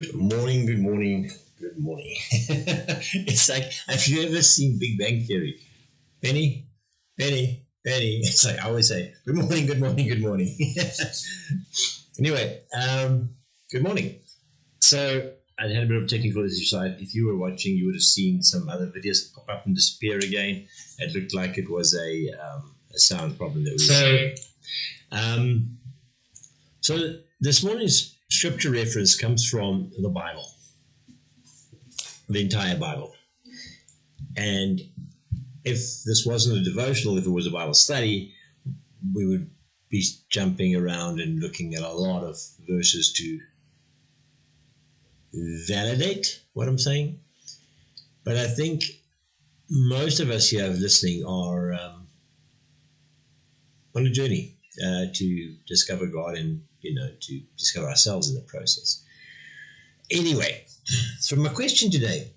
Good morning, good morning, good morning. It's like, have you ever seen Big Bang Theory? Penny, Penny, Penny. It's like I always say, good morning, good morning, good morning. Anyway, good morning. So I had a bit of technical issues. So if you were watching, you would have seen some other videos pop up and disappear again. It looked like it was a sound problem that we were having. So this morning's scripture reference comes from the Bible, the entire Bible. And if this wasn't a devotional, if it was a Bible study, we would be jumping around and looking at a lot of verses to validate what I'm saying. But I think most of us here listening are on a journey to discover God and, to discover ourselves in the process. Anyway, so my question today,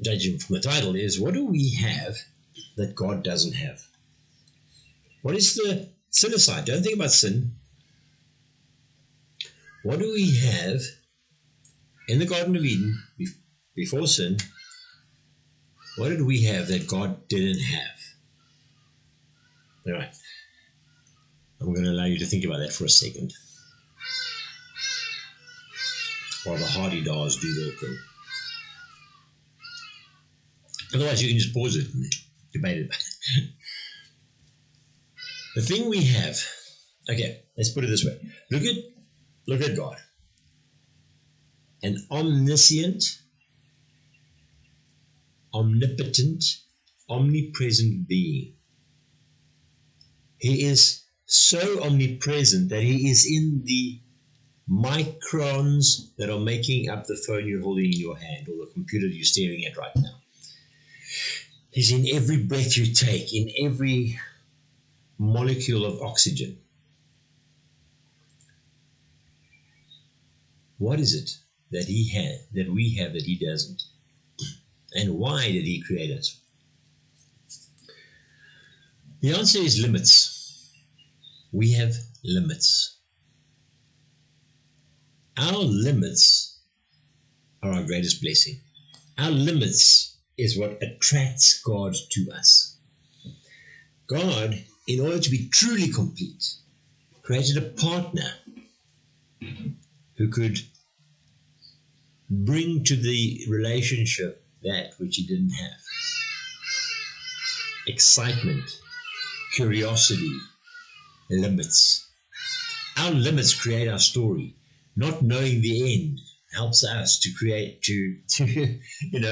judging from the title, is what do we have that God doesn't have? What is the sin aside? Don't think about sin. What do we have in the Garden of Eden before sin? What did we have that God didn't have? All right. I'm going to allow you to think about that for a second while the hardy dolls do their thing. Otherwise, you can just pause it and debate it. The thing we have, okay, let's put it this way. Look at God. An omniscient, omnipotent, omnipresent being. He is so omnipresent that he is in the microns that are making up the phone you're holding in your hand or the computer you're staring at right now. He's in every breath you take, in every molecule of oxygen. What is it that he had, that we have, that he doesn't? And why did he create us? The answer is limits. We have limits. Our limits are our greatest blessing. Our limits is what attracts God to us. God, in order to be truly complete, created a partner who could bring to the relationship that which he didn't have. Excitement, curiosity, limits. Our limits create our story. Not knowing the end helps us to create,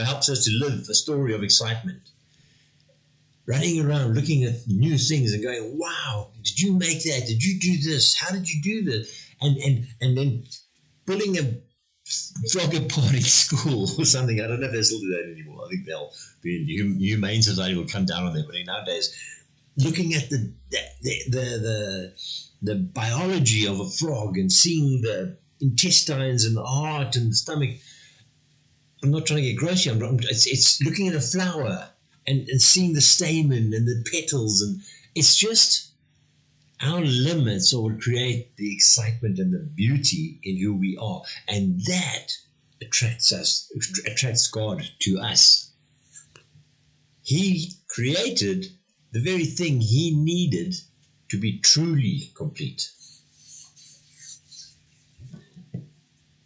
helps us to live a story of excitement. Running around looking at new things and going, wow, did you make that? Did you do this? How did you do this? And then pulling a frog apart in school or something. I don't know if they still do that anymore. I think they'll be in humane society will come down on them. But nowadays, looking at the biology of a frog and seeing the intestines and the heart and the stomach. I'm not trying to get gross here. It's looking at a flower and seeing the stamen and the petals, and it's just our limits will create the excitement and the beauty in who we are, and that attracts God to us. He created the very thing he needed to be truly complete.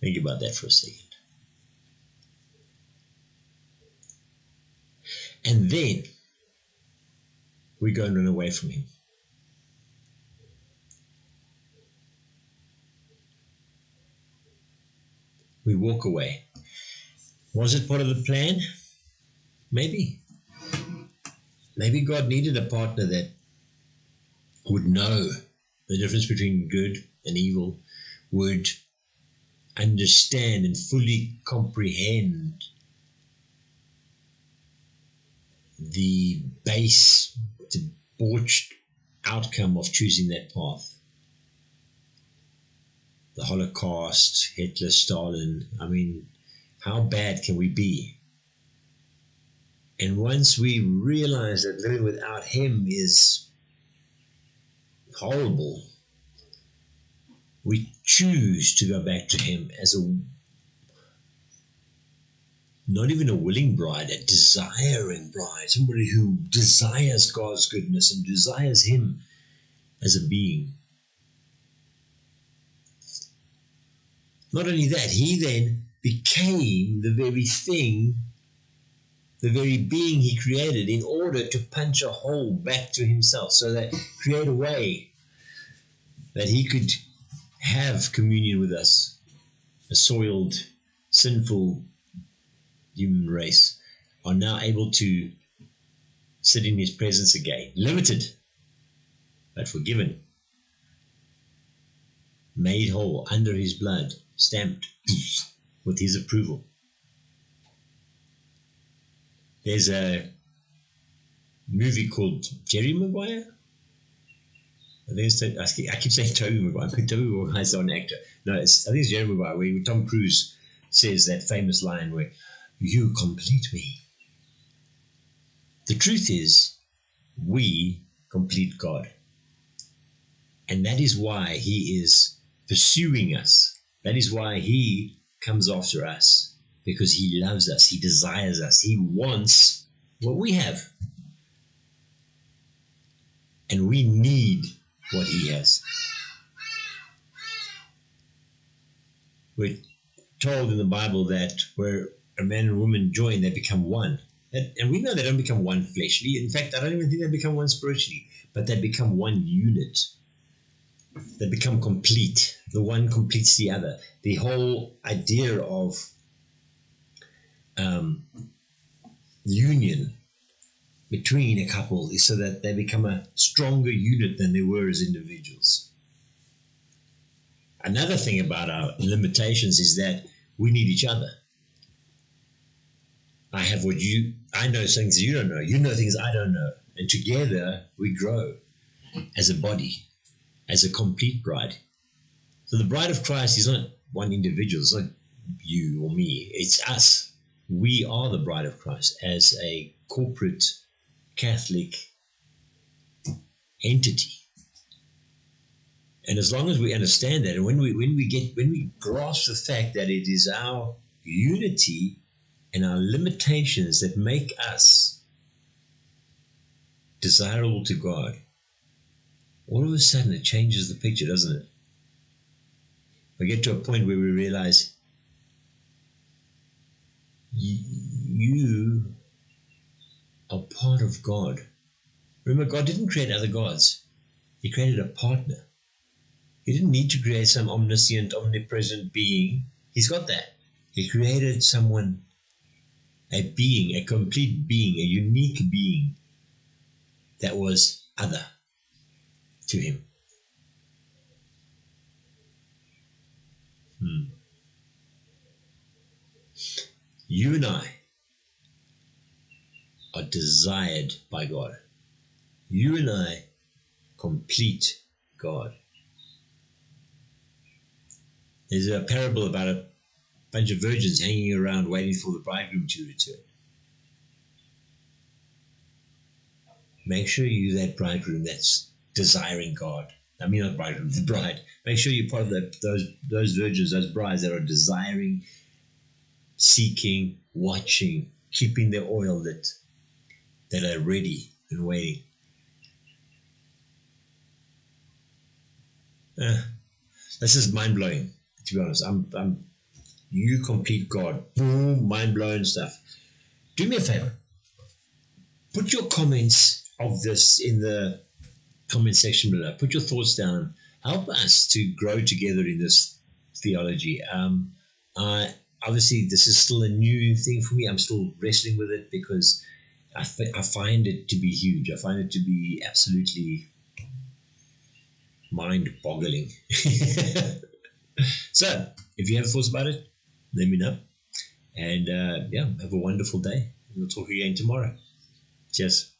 Think about that for a second. And then we go and run away from him. We walk away. Was it part of the plan? Maybe. Maybe God needed a partner that would know the difference between good and evil, would understand and fully comprehend the base, debauched outcome of choosing that path. The Holocaust, Hitler, Stalin. I mean, how bad can we be? And once we realize that living without him is horrible, we choose to go back to him as a Not even a willing bride, a desiring bride, somebody who desires God's goodness and desires Him as a being. Not only that, He then became the very thing, the very being He created in order to punch a hole back to Himself, so that create a way that He could have communion with us, a soiled, sinful human race, are now able to sit in His presence again, limited, but forgiven, made whole under His blood, stamped with His approval. There's a movie called Jerry Maguire. I keep saying Tobey Maguire, but Tobey Maguire is not an actor. No, I think it's Jerry Maguire, where Tom Cruise says that famous line where, "You complete me." The truth is, we complete God. And that is why He is pursuing us. That is why He comes after us, because He loves us. He desires us. He wants what we have. And we need what He has. We're told in the Bible that where a man and woman join, they become one. And we know they don't become one fleshly. In fact, I don't even think they become one spiritually, but they become one unit. They become complete. The one completes the other. The whole idea of union between a couple is so that they become a stronger unit than they were as individuals. Another thing about our limitations is that we need each other. I know things you don't know. You know things I don't know. And together we grow as a body, as a complete bride. So the bride of Christ is not one individual. It's not you or me. It's us. We are the bride of Christ as a corporate Catholic entity. And as long as we understand that, and when we grasp the fact that it is our unity and our limitations that make us desirable to God, all of a sudden it changes the picture, doesn't it? We get to a point where we realize you are part of God. Remember, God didn't create other gods. He created a partner. He didn't need to create some omniscient, omnipresent being. He's got that. He created someone, a being, a complete being, a unique being that was other to Him. You and I are desired by God. You and I complete God. There's a parable about a bunch of virgins hanging around waiting for the bridegroom to return. Make sure you're that bridegroom that's desiring God. I mean, not bridegroom, the bride. Make sure you're part of those virgins, those brides that are desiring, seeking, watching, keeping their oil that are ready and waiting. This is mind-blowing, to be honest. You complete God. Boom, mind-blowing stuff. Do me a favor. Put your comments of this in the comment section below. Put your thoughts down. Help us to grow together in this theology. Obviously, this is still a new thing for me. I'm still wrestling with it because I find it to be huge. I find it to be absolutely mind-boggling. So, if you have thoughts about it, let me know. And have a wonderful day. We'll talk again tomorrow. Cheers.